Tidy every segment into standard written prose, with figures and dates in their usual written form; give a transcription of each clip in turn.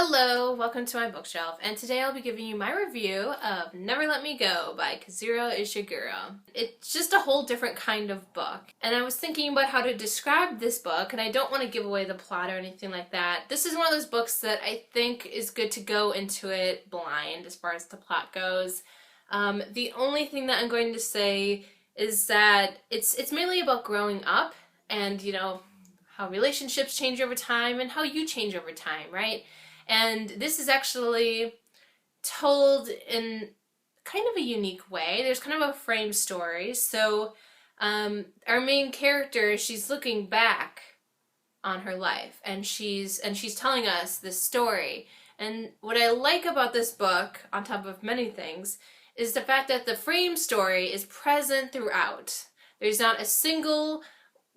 Hello, welcome to my bookshelf, and today I'll be giving you my review of Never Let Me Go by Kazuo Ishiguro. It's just a whole different kind of book, and I was thinking about how to describe this book, and I don't want to give away the plot or anything like that. This is one of those books that I think is good to go into it blind as far as the plot goes. The only thing that I'm going to say is that it's mainly about growing up and, how relationships change over time and how you change over time, right? And this is actually told in kind of a unique way. There's kind of a frame story. So our main character, she's looking back on her life, and she's telling us this story. And what I like about this book, on top of many things, is the fact that the frame story is present throughout. There's not a single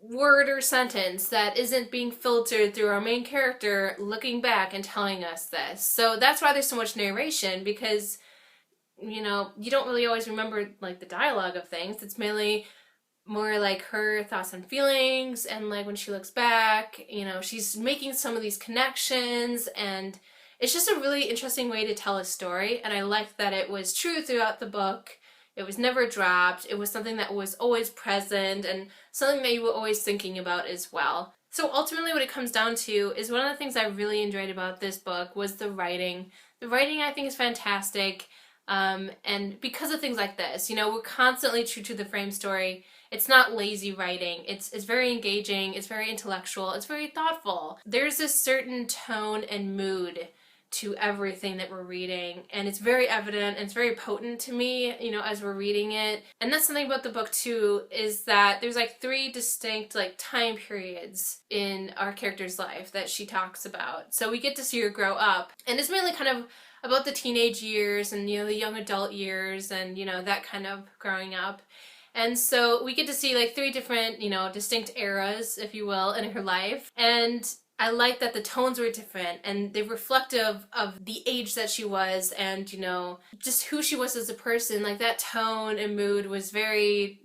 word or sentence that isn't being filtered through our main character looking back and telling us this. So that's why there's so much narration, because you don't really always remember like the dialogue of things. It's mainly more like her thoughts and feelings, and like when she looks back, she's making some of these connections, and it's just a really interesting way to tell a story. And I liked that it was true throughout the book. It was never dropped. It was something that was always present and something that you were always thinking about as well. So ultimately what it comes down to is one of the things I really enjoyed about this book was the writing. The writing I think is fantastic, and because of things like this, we're constantly true to the frame story. It's not lazy writing. It's very engaging, it's very intellectual, it's very thoughtful. There's a certain tone and mood to everything that we're reading, and it's very evident and it's very potent to me, as we're reading it. And that's something about the book too, is that there's like three distinct like time periods in our character's life that she talks about. So we get to see her grow up, and it's mainly kind of about the teenage years and the young adult years and that kind of growing up. And so we get to see like three different, distinct eras, if you will, in her life. And I like that the tones were different and they're reflective of the age that she was and, just who she was as a person. Like that tone and mood was very,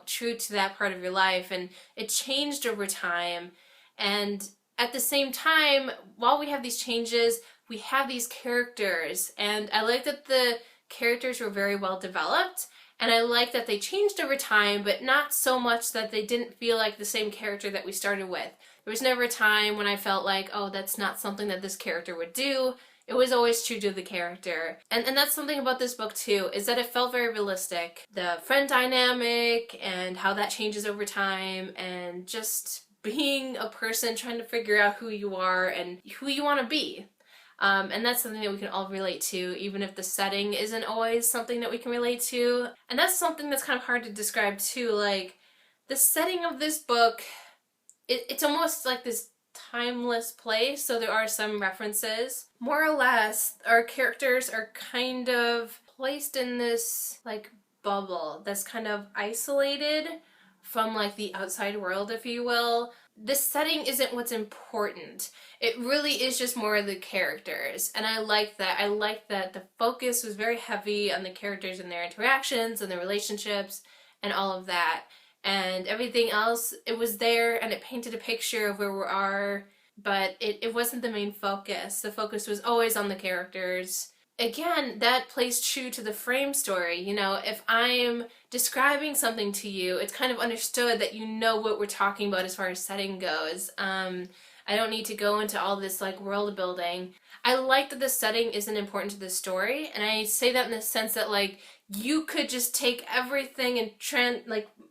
true to that part of your life, and it changed over time. And at the same time, while we have these changes, we have these characters, and I like that the characters were very well developed. And I like that they changed over time, but not so much that they didn't feel like the same character that we started with. There was never a time when I felt like, oh, that's not something that this character would do. It was always true to the character. And that's something about this book too, is that it felt very realistic. The friend dynamic and how that changes over time, and just being a person trying to figure out who you are and who you want to be. And that's something that we can all relate to, even if the setting isn't always something that we can relate to. And that's something that's kind of hard to describe too. Like, the setting of this book, it's almost like this timeless place, so there are some references. More or less, our characters are kind of placed in this, like, bubble that's kind of isolated from, like, the outside world, if you will. This setting isn't what's important. It really is just more of the characters, and I like that. I like that the focus was very heavy on the characters and their interactions and their relationships and all of that. And everything else, it was there and it painted a picture of where we are, but it wasn't the main focus. The focus was always on the characters. Again, that plays true to the frame story. If I'm describing something to you, it's kind of understood that you know what we're talking about as far as setting goes. I don't need to go into all this like world building. I like that the setting isn't important to the story, and I say that in the sense that like you could just take everything and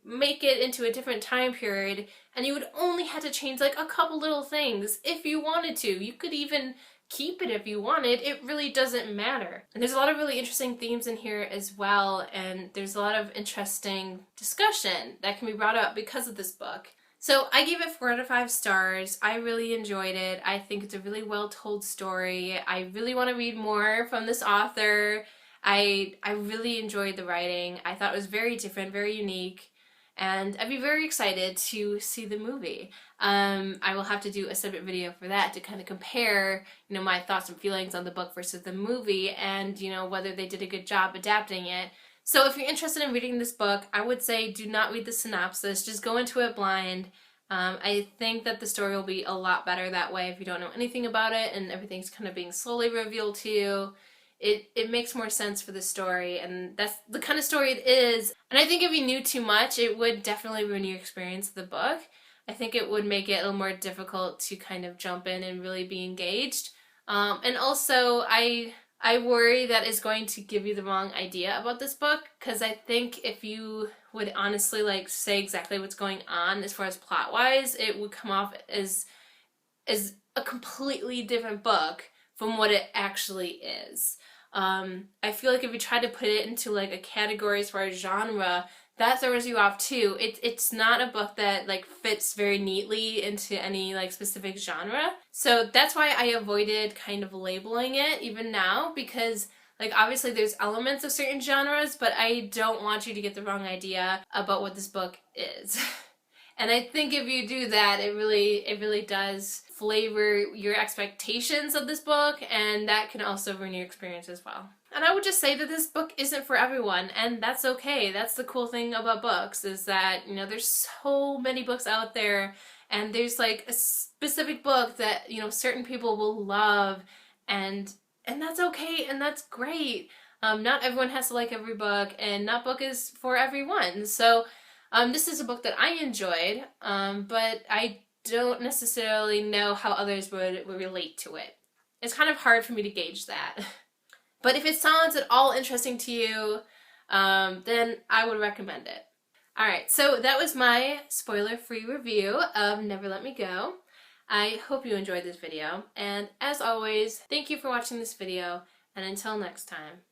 make it into a different time period, and you would only have to change like a couple little things if you wanted to. You could even keep it if you wanted. It really doesn't matter. And there's a lot of really interesting themes in here as well, and there's a lot of interesting discussion that can be brought up because of this book. So I gave it 4 out of 5 stars. I really enjoyed it. I think it's a really well told story. I really want to read more from this author. I really enjoyed the writing. I thought it was very different, very unique, and I'd be very excited to see the movie. I will have to do a separate video for that to kind of compare, my thoughts and feelings on the book versus the movie, and, whether they did a good job adapting it. So if you're interested in reading this book, I would say do not read the synopsis. Just go into it blind. I think that the story will be a lot better that way if you don't know anything about it and everything's kind of being slowly revealed to you. It makes more sense for the story, and that's the kind of story it is. And I think if you knew too much, it would definitely ruin your experience of the book. I think it would make it a little more difficult to kind of jump in and really be engaged. And also, I worry that it's going to give you the wrong idea about this book, because I think if you would honestly like say exactly what's going on as far as plot wise, it would come off as a completely different book from what it actually is. I feel like if you try to put it into like a category as far as genre, that throws you off too. It's not a book that like fits very neatly into any like specific genre. So that's why I avoided kind of labeling it even now, because like obviously there's elements of certain genres, but I don't want you to get the wrong idea about what this book is. And I think if you do that, it really does flavor your expectations of this book, and that can also ruin your experience as well. And I would just say that this book isn't for everyone, and that's okay. That's the cool thing about books, is that, you know, there's so many books out there, and there's like a specific book that, you know, certain people will love, and that's okay, and that's great. Not everyone has to like every book, and not book is for everyone. So this is a book that I enjoyed, but I don't necessarily know how others would relate to it. It's kind of hard for me to gauge that. But if it sounds at all interesting to you, then I would recommend it. Alright, so that was my spoiler-free review of Never Let Me Go. I hope you enjoyed this video, and as always, thank you for watching this video, and until next time.